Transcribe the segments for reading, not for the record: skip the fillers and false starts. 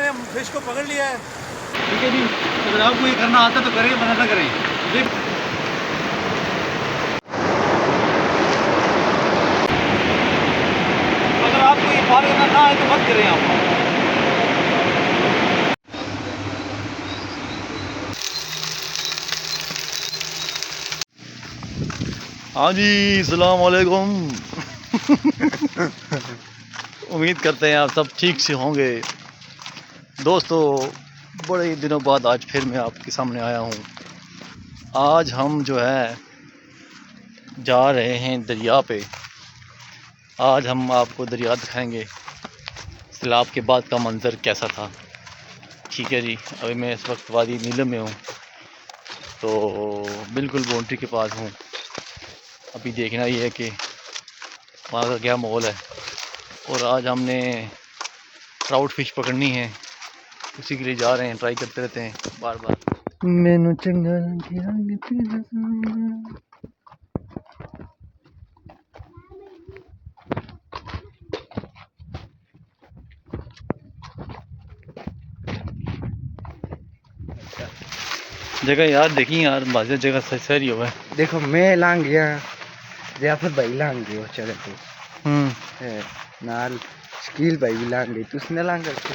मैंने फिश को पकड़ लिया है। ठीक है जी, अगर आपको ये करना आता तो करें, वरना ना करें। अगर आपको ये पार करना ना आए तो मत करें आप। हाँ जी, अस्सलाम वालेकुम। उम्मीद करते हैं आप सब ठीक से होंगे। दोस्तों, बड़े ही दिनों बाद आज फिर मैं आपके सामने आया हूँ। आज हम जो है जा रहे हैं दरिया पे। आज हम आपको दरिया दिखाएंगे, सैलाब के बाद का मंज़र कैसा था। ठीक है जी, अभी मैं इस वक्त वादी नीलम में हूँ, तो बिल्कुल बाउंड्री के पास हूँ। अभी देखना ये है कि वहाँ का क्या माहौल है। और आज हमने ट्राउट फिश पकड़नी है, उसी के लिए जा रहे हैं। ट्राई करते रहते हैं बार बार। मैनू चंगा जगह यार देखी यार, बाज़ जगह सही हुआ है। देखो मैं लांग गया या फिर भाई लांग गयो चले तो नाल स्कील भाई भी लांग गई, तुसने लांग करके।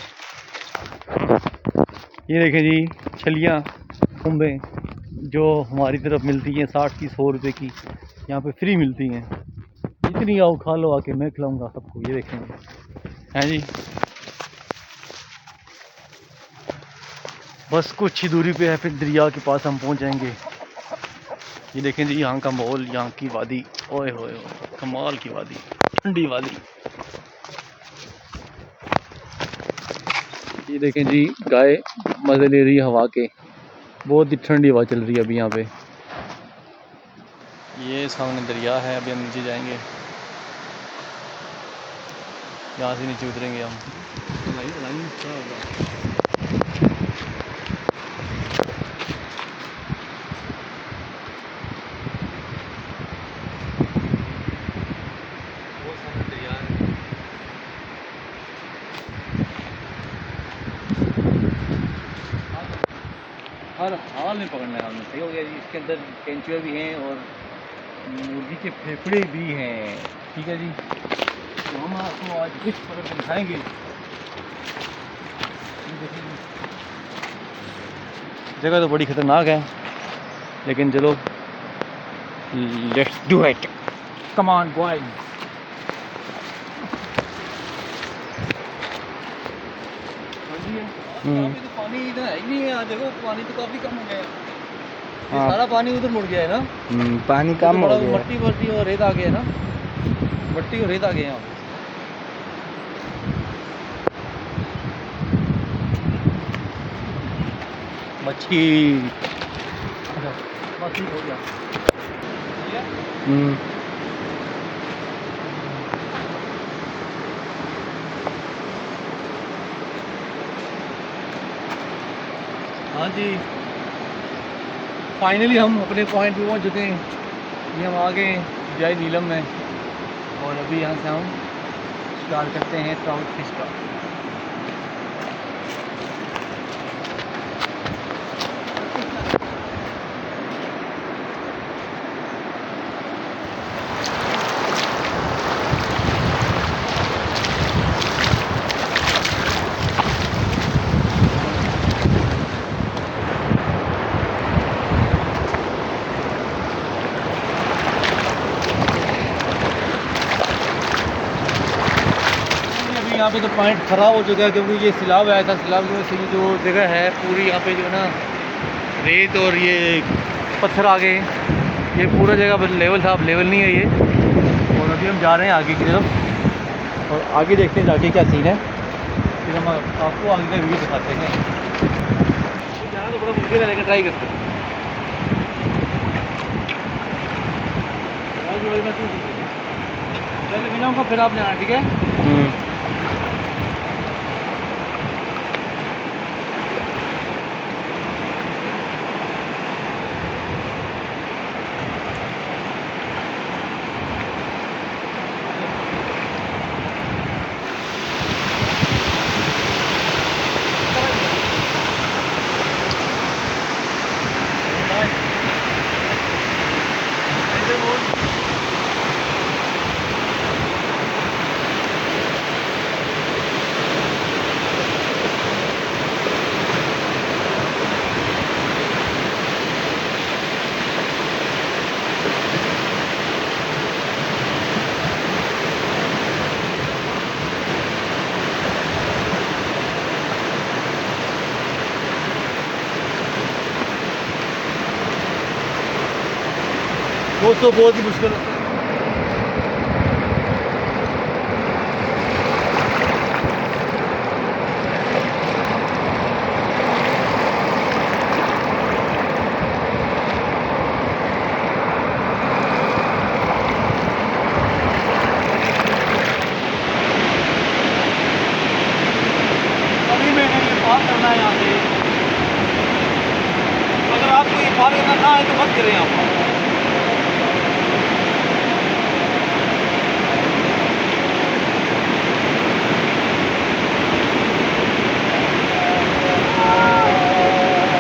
ये देखें जी, छलियाँ कुंबे जो हमारी तरफ मिलती हैं 60 की 100 रुपये की, यहाँ पे फ्री मिलती हैं। जितनी आओ खा लो आके, मैं खिलाऊंगा सबको। ये देखेंगे हैं जी, बस कुछ ही दूरी पे है, फिर दरिया के पास हम पहुँच जाएंगे। ये देखें जी, यहाँ का माहौल, यहाँ की वादी, ओए होए होए, कमाल की वादी, ठंडी वादी। ये देखें जी, गाय मज़े ले रही है हवा के। बहुत ही ठंडी हवा चल रही है अभी यहाँ पे। ये सामने दरिया है, अभी हम नीचे जाएंगे, यहाँ से नीचे उतरेंगे हम। हर हाल में पकड़ना है हमने, सही हो गया जी। इसके अंदर केंचुए भी हैं और मुर्गी के फेफड़े भी हैं। ठीक है जी, तो हम आपको आज फिश पकड़ कर दिखाएंगे। जगह तो बड़ी ख़तरनाक है, लेकिन चलो let's do it, come on boys. तो पानी इधर है ही नहीं है, यहाँ देखो पानी तो काफी कम हो गया है। ये हाँ। सारा पानी उधर मुड़ गया है ना, पानी कम हो गया। मट्टी वट्टी और रेत आ गया है ना, मट्टी और रेत आ गए यहाँ पे। मच्छी बस ठीक हो गया। हाँ जी, फाइनली हम अपने पॉइंट पे पहुँच चुके हैं। ये हम आ गए जय नीलम में, और अभी यहाँ से हम स्टार्ट करते हैं ट्राउट फिश का। यहाँ पे तो पॉइंट ख़राब हो चुका है, क्योंकि ये सैलाब आया था। सैलाब की वजह से ये जो जगह है पूरी, यहाँ पे जो है ना रेत और ये पत्थर आ गए। ये पूरा जगह लेवल था, अब लेवल नहीं है ये। और अभी हम जा रहे हैं आगे की तरफ, और आगे देखते हैं जाके क्या सीन है, फिर हम आपको आगे का वीडियो दिखाते हैं। यहाँ तो बड़ा मुश्किल है, लेकिन ट्राई करते हैं। चलिए मिलाऊँगा, फिर आपने आना, ठीक है। दोस्तों बहुत ही मुश्किल होता है। अभी मैंने ये पार करना है यहाँ से। अगर आपको ये पार करना ना है तो मत करें आप।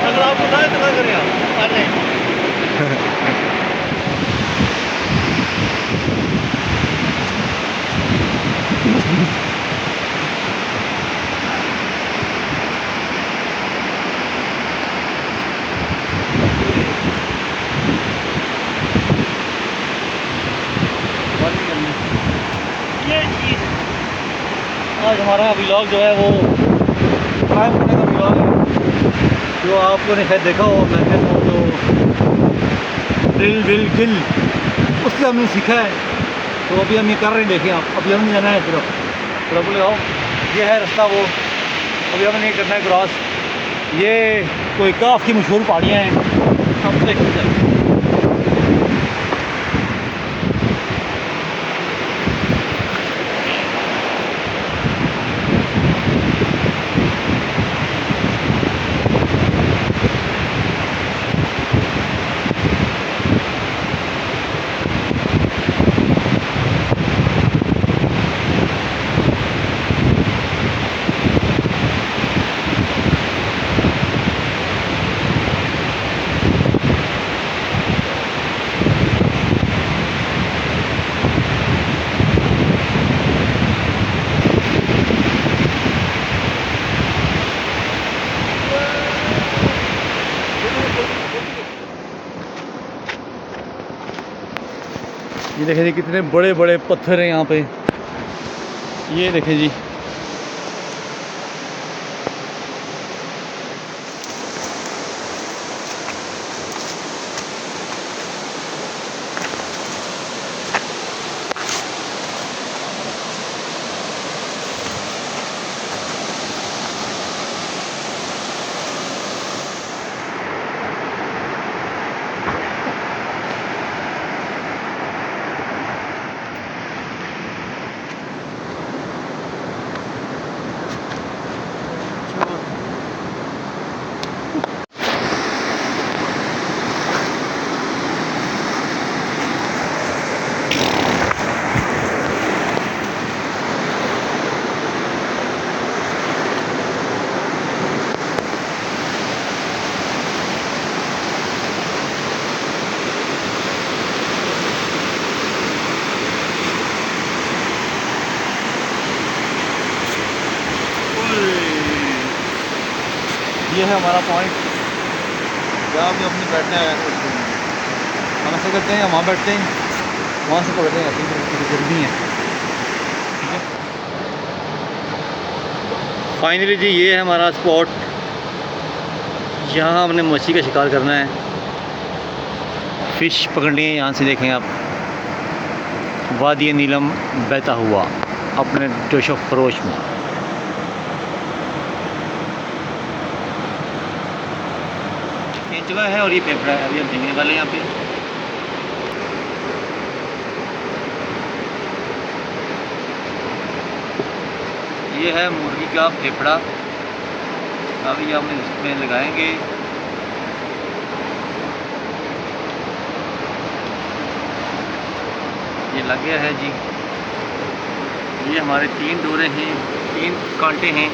अगर आपको ना है तो ना करें आप। आ जाए। ये चीज़ आज हमारा व्लॉग जो है वो टाइम करने का व्लॉग है, जो आपको ने शायद देखा हो। मैंने वो जो ड्रिल विल गिल उससे हमने सीखा है, तो अभी हम ये कर रहे हैं। देखिए आप, अभी हमने जाना है सिर्फ बोले आओ, ये है रास्ता वो, अभी हमने ये करना है क्रॉस। ये कोई काफ़ी मशहूर पहाड़ियाँ हैं, हम देखते हैं। ये देखें जी कितने बड़े बड़े पत्थर हैं यहाँ पे। ये देखें जी, ये है हमारा पॉइंट जहाँ भी अपने बैठना है। हम ऐसा करते हैं, वहाँ बैठते हैं, वहाँ से पकड़ते हैं, ऐसी जल्दी है। ठीक है, फाइनली जी ये है हमारा स्पॉट, यहाँ हमने मछली का शिकार करना है, फ़िश पकड़नी है। यहाँ से देखें आप वादी नीलम बहता हुआ अपने जोशो खरोश में। केंचुआ है और ये फेफड़ा है, अभी हम देखने वाले हैं यहाँ पे। ये है मुर्गी का फेफड़ा, अभी हम इसमें लगाएंगे। ये लग गया है जी। ये हमारे 3 डोरे हैं, 3 कांटे हैं,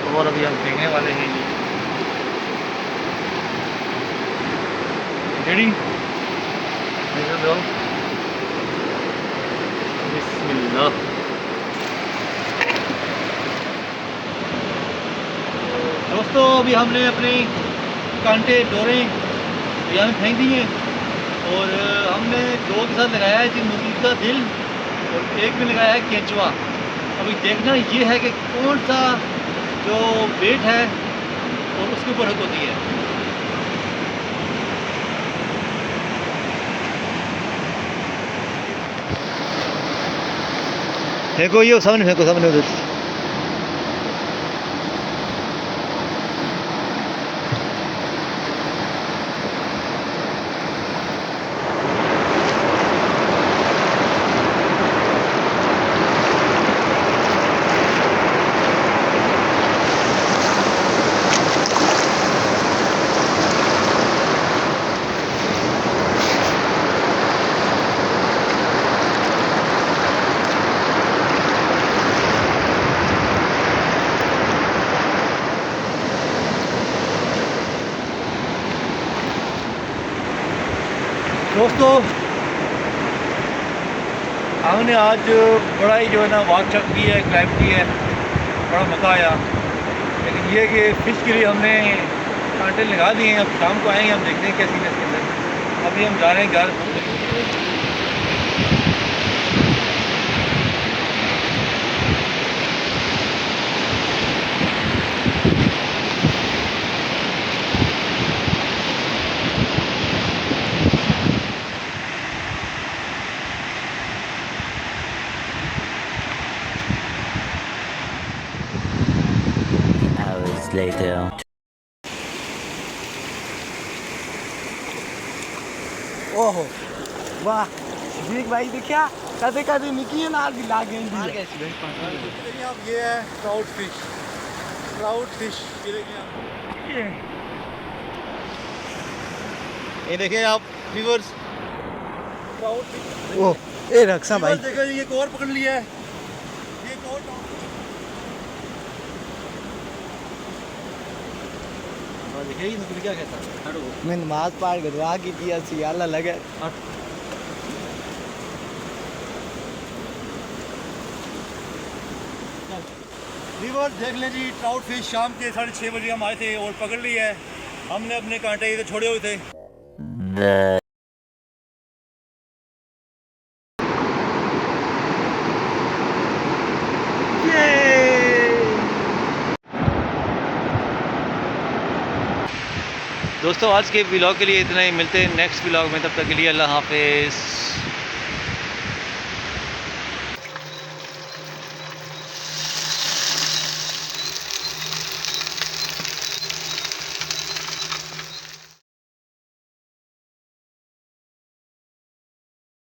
और अभी हम देखने वाले हैं जी। रेडी, बिस्मिल्लाह। दोस्तों अभी हमने अपने कांटे डोरे यहाँ में फेंक दिए, और हमने 2 के साथ लगाया है जी मुर्गी का दिल, और 1 में लगाया है केंचुआ। अभी देखना ये है कि कौन सा जो वेट है और उसके ऊपर हक होती है। फेंको, ये सामने फेंको, सामने उधर। दोस्तों हमने आज बड़ा ही जो है ना वॉक चक की है, क्लाइंब की है, बड़ा मज़ा आया। लेकिन ये कि फ़िश के लिए हमने कांटे लगा दिए हैं। अब शाम को आएंगे, हम देखते हैं कैसी है इसके अंदर। अभी हम जा रहे हैं घर। Hours later. ओहो वाह शफीक भाई देखिया कदे कदे निकी ना भी लागे देखिए आप, ये है ट्राउट फिश। ट्राउट फिश ये देखिए आप, ये देखिए आप व्यूअर्स, ट्राउट फिश। ओ ए रक्षा भाई देखो ये एक और पकड़ लिया है, ये एक और ट्राउट फिश। और देखिए ये नकली क्या कहता है, हटो। मैं नमाज पढ़ के दुआ की थी सियाला लगे व्यूअर्स देख लें जी, ट्राउट फिश शाम के 6:30 बजे हम आए थे और पकड़ ली है हमने। अपने कांटे इधर छोड़े हुए थे। The दोस्तों आज के व्लॉग के लिए इतना ही, मिलते हैं नेक्स्ट व्लॉग में, तब तक के लिए अल्लाह हाफिज़।